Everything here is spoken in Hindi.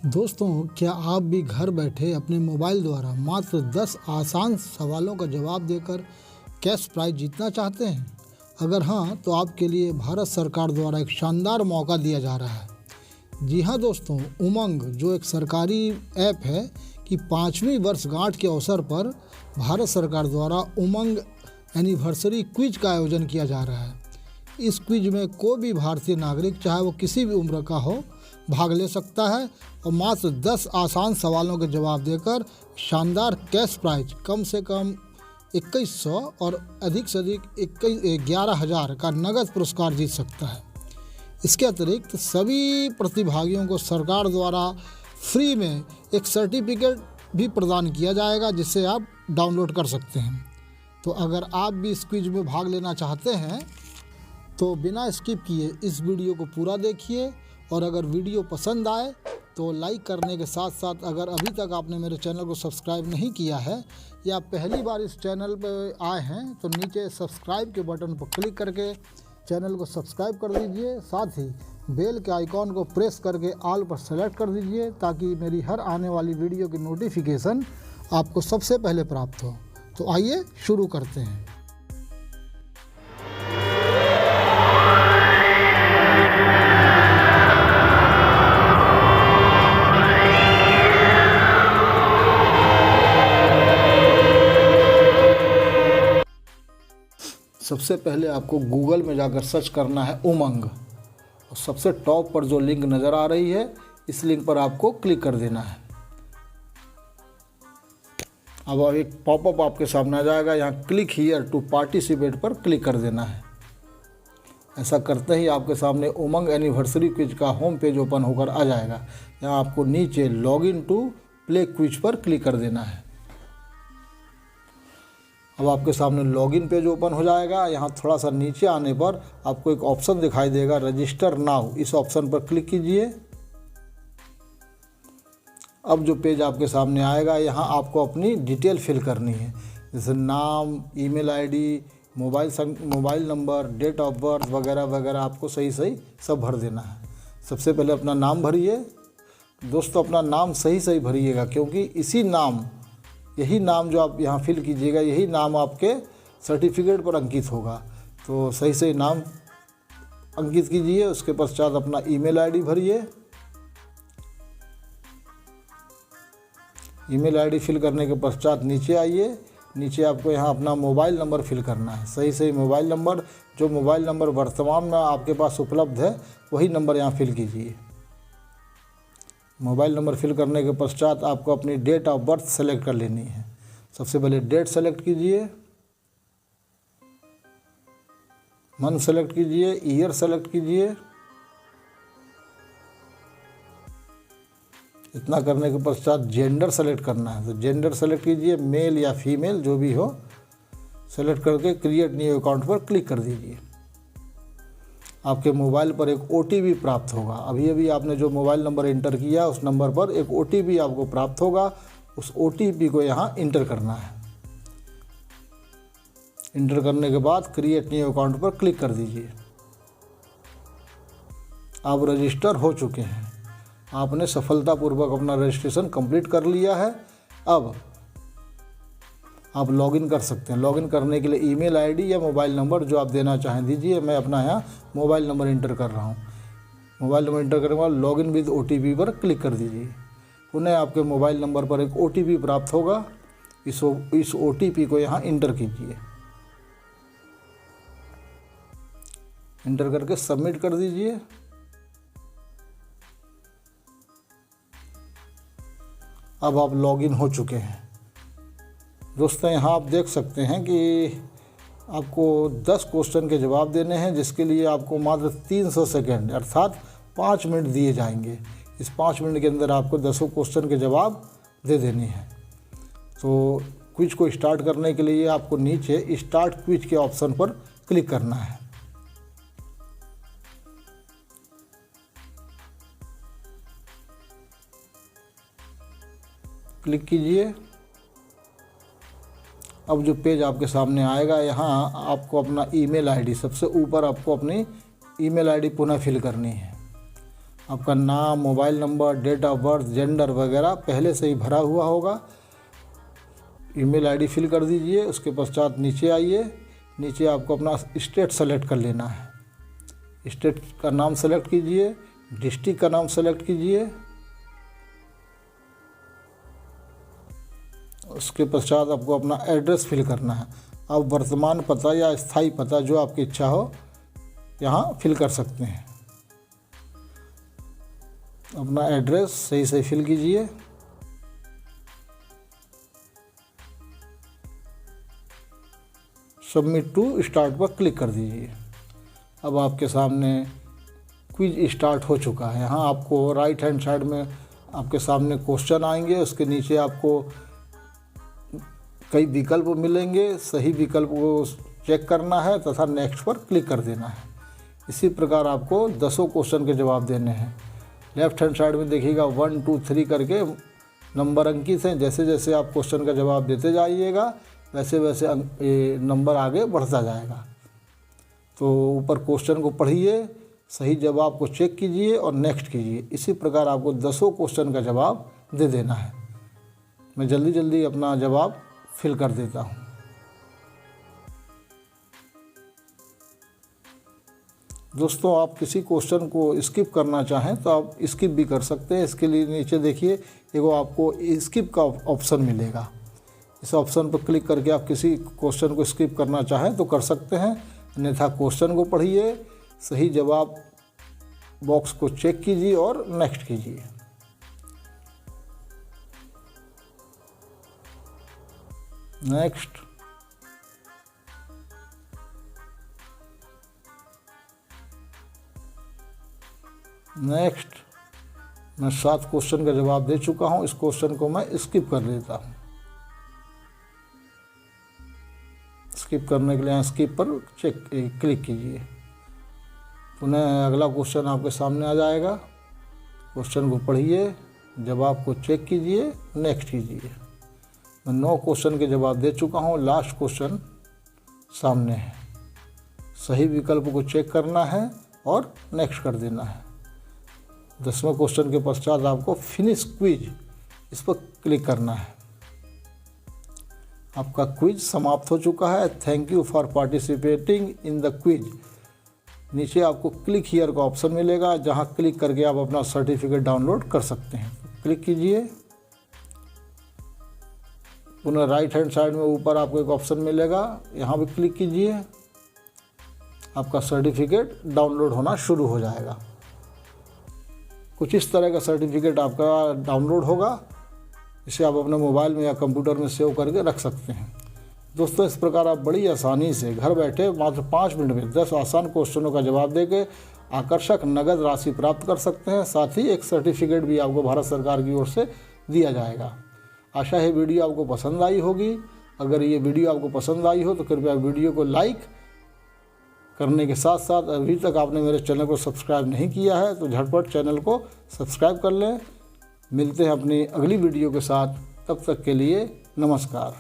दोस्तों, क्या आप भी घर बैठे अपने मोबाइल द्वारा मात्र 10 आसान सवालों का जवाब देकर कैश प्राइज जीतना चाहते हैं? अगर हाँ, तो आपके लिए भारत सरकार द्वारा एक शानदार मौका दिया जा रहा है। जी हाँ दोस्तों, उमंग जो एक सरकारी ऐप है कि 5वीं वर्षगांठ के अवसर पर भारत सरकार द्वारा उमंग एनिवर्सरी क्विज का आयोजन किया जा रहा है। इस क्विज में कोई भी भारतीय नागरिक, चाहे वो किसी भी उम्र का हो, भाग ले सकता है और मात्र 10 आसान सवालों के जवाब देकर शानदार कैश प्राइज कम से कम 2100 और अधिक से अधिक 11,000 का नगद पुरस्कार जीत सकता है। इसके अतिरिक्त सभी प्रतिभागियों को सरकार द्वारा फ्री में एक सर्टिफिकेट भी प्रदान किया जाएगा, जिसे आप डाउनलोड कर सकते हैं। तो अगर आप भी इस क्विज में भाग लेना चाहते हैं तो बिना स्किप किए इस वीडियो को पूरा देखिए, और अगर वीडियो पसंद आए तो लाइक करने के साथ साथ अगर अभी तक आपने मेरे चैनल को सब्सक्राइब नहीं किया है या पहली बार इस चैनल पर आए हैं तो नीचे सब्सक्राइब के बटन पर क्लिक करके चैनल को सब्सक्राइब कर दीजिए। साथ ही बेल के आइकॉन को प्रेस करके ऑल पर सेलेक्ट कर दीजिए, ताकि मेरी हर आने वाली वीडियो की नोटिफिकेशन आपको सबसे पहले प्राप्त हो। तो आइए शुरू करते हैं। सबसे पहले आपको गूगल में जाकर सर्च करना है उमंग, और सबसे टॉप पर जो लिंक नज़र आ रही है इस लिंक पर आपको क्लिक कर देना है। अब एक पॉपअप आपके सामने आ जाएगा, यहाँ क्लिक हियर टू पार्टिसिपेट पर क्लिक कर देना है। ऐसा करते ही आपके सामने उमंग एनिवर्सरी क्विज का होम पेज ओपन होकर आ जाएगा। यहाँ आपको नीचे लॉगिन टू प्ले क्विज पर क्लिक कर देना है। अब आपके सामने लॉगिन पेज ओपन हो जाएगा। यहाँ थोड़ा सा नीचे आने पर आपको एक ऑप्शन दिखाई देगा, रजिस्टर नाउ। इस ऑप्शन पर क्लिक कीजिए। अब जो पेज आपके सामने आएगा, यहाँ आपको अपनी डिटेल फिल करनी है, जैसे नाम, email ID, mobile number, date of birth वगैरह वगैरह आपको सही सब भर देना है। सबसे पहले अपना नाम भरिए। दोस्तों, अपना नाम सही भरिएगा, क्योंकि यही नाम जो आप यहाँ फिल कीजिएगा, यही नाम आपके सर्टिफिकेट पर अंकित होगा। तो सही नाम अंकित कीजिए। उसके पश्चात अपना ईमेल आईडी भरिए। ईमेल आईडी फिल करने के पश्चात नीचे आइए। नीचे आपको यहाँ अपना मोबाइल नंबर फिल करना है, सही मोबाइल नंबर। जो मोबाइल नंबर वर्तमान में आपके पास उपलब्ध है वही नंबर यहाँ फिल कीजिए। मोबाइल नंबर फिल करने के पश्चात आपको अपनी डेट ऑफ बर्थ सेलेक्ट कर लेनी है। सबसे पहले डेट सेलेक्ट कीजिए, मंथ सेलेक्ट कीजिए, ईयर सेलेक्ट कीजिए। इतना करने के पश्चात जेंडर सेलेक्ट करना है, तो जेंडर सेलेक्ट कीजिए, मेल या फीमेल जो भी हो। सेलेक्ट करके क्रिएट न्यू अकाउंट पर क्लिक कर दीजिए। आपके मोबाइल पर एक OTP प्राप्त होगा। अभी आपने जो मोबाइल नंबर इंटर किया उस नंबर पर एक OTP आपको प्राप्त होगा। उस OTP को यहाँ इंटर करना है। इंटर करने के बाद क्रिएट न्यू अकाउंट पर क्लिक कर दीजिए। आप रजिस्टर हो चुके हैं। आपने सफलतापूर्वक अपना रजिस्ट्रेशन कंप्लीट कर लिया है। अब आप लॉगिन कर सकते हैं। लॉगिन करने के लिए ईमेल आईडी या मोबाइल नंबर जो आप देना चाहें दीजिए। मैं अपना यहाँ मोबाइल नंबर इंटर कर रहा हूँ। मोबाइल नंबर इंटर करने के बाद लॉगिन विद OTP पर क्लिक कर दीजिए। पुनः आपके मोबाइल नंबर पर एक OTP प्राप्त होगा। इस OTP को यहाँ इंटर कीजिए। इंटर करके सबमिट कर दीजिए। अब आप लॉगिन हो चुके हैं। दोस्तों, यहाँ आप देख सकते हैं कि आपको 10 क्वेश्चन के जवाब देने हैं, जिसके लिए आपको मात्र 300 सेकेंड अर्थात 5 मिनट दिए जाएंगे। इस 5 मिनट के अंदर आपको 10 क्वेश्चन के जवाब दे देने हैं। तो क्विज को स्टार्ट करने के लिए आपको नीचे स्टार्ट क्विज के ऑप्शन पर क्लिक करना है। क्लिक कीजिए। अब जो पेज आपके सामने आएगा, यहाँ आपको अपना ईमेल आईडी, सबसे ऊपर आपको अपनी ईमेल आईडी पुनः फिल करनी है। आपका नाम, mobile number, date of birth, gender वगैरह पहले से ही भरा हुआ होगा। ईमेल आईडी फिल कर दीजिए। उसके पश्चात नीचे आइए। नीचे आपको अपना स्टेट सेलेक्ट कर लेना है। स्टेट का नाम सेलेक्ट कीजिए, डिस्ट्रिक्ट का नाम सेलेक्ट कीजिए। उसके पश्चात आपको अपना एड्रेस फिल करना है। आप वर्तमान पता या स्थायी पता जो आपकी इच्छा हो यहाँ फिल कर सकते हैं। अपना एड्रेस सही सही फिल कीजिए। सबमिट टू स्टार्ट पर क्लिक कर दीजिए। अब आपके सामने क्विज स्टार्ट हो चुका है। यहाँ आपको राइट हैंड साइड में आपके सामने क्वेश्चन आएंगे। उसके नीचे आपको कई विकल्प मिलेंगे। सही विकल्प को चेक करना है तथा नेक्स्ट पर क्लिक कर देना है। इसी प्रकार आपको 10 क्वेश्चन के जवाब देने हैं। लेफ्ट हैंड साइड में देखिएगा 1 2 3 करके नंबर अंकित हैं। जैसे जैसे आप क्वेश्चन का जवाब देते जाइएगा वैसे वैसे नंबर आगे बढ़ता जाएगा। तो ऊपर क्वेश्चन को पढ़िए, सही जवाब को चेक कीजिए और नेक्स्ट कीजिए। इसी प्रकार आपको 10 क्वेश्चन का जवाब दे देना है। मैं जल्दी जल्दी अपना जवाब फिल कर देता हूँ। दोस्तों, आप किसी क्वेश्चन को स्किप करना चाहें तो आप स्किप भी कर सकते हैं। इसके लिए नीचे देखिए एगो आपको स्किप का ऑप्शन मिलेगा। इस ऑप्शन पर क्लिक करके आप किसी क्वेश्चन को स्किप करना चाहें तो कर सकते हैं। अन्यथा क्वेश्चन को पढ़िए, सही जवाब बॉक्स को चेक कीजिए और नेक्स्ट कीजिए। नेक्स्ट। नेक्स्ट। मैं 7 क्वेश्चन का जवाब दे चुका हूं। इस क्वेश्चन को मैं स्किप कर देता हूं। स्किप करने के लिए स्किप पर क्लिक कीजिए। पुनः अगला क्वेश्चन आपके सामने आ जाएगा। क्वेश्चन को पढ़िए, जवाब को चेक कीजिए, नेक्स्ट कीजिए। मैं 9 क्वेश्चन के जवाब दे चुका हूँ। लास्ट क्वेश्चन सामने है। सही विकल्प को चेक करना है और नेक्स्ट कर देना है। 10वें क्वेश्चन के पश्चात आपको फिनिश क्विज इस पर क्लिक करना है। आपका क्विज समाप्त हो चुका है। Thank you for participating in the quiz. नीचे आपको क्लिक हियर का ऑप्शन मिलेगा, जहां क्लिक करके आप अपना सर्टिफिकेट डाउनलोड कर सकते हैं। क्लिक कीजिए। पुनः राइट हैंड साइड में ऊपर आपको एक ऑप्शन मिलेगा, यहाँ भी क्लिक कीजिए। आपका सर्टिफिकेट डाउनलोड होना शुरू हो जाएगा। कुछ इस तरह का सर्टिफिकेट आपका डाउनलोड होगा। इसे आप अपने मोबाइल में या कंप्यूटर में सेव करके रख सकते हैं। दोस्तों, इस प्रकार आप बड़ी आसानी से घर बैठे मात्र 5 मिनट में 10 आसान क्वेश्चनों का जवाब देके आकर्षक नगद राशि प्राप्त कर सकते हैं। साथ ही एक सर्टिफिकेट भी आपको भारत सरकार की ओर से दिया जाएगा। आशा है वीडियो आपको पसंद आई होगी। अगर ये वीडियो आपको पसंद आई हो तो कृपया वीडियो को लाइक करने के साथ साथ अभी तक आपने मेरे चैनल को सब्सक्राइब नहीं किया है तो झटपट चैनल को सब्सक्राइब कर लें। मिलते हैं अपनी अगली वीडियो के साथ। तब तक के लिए नमस्कार।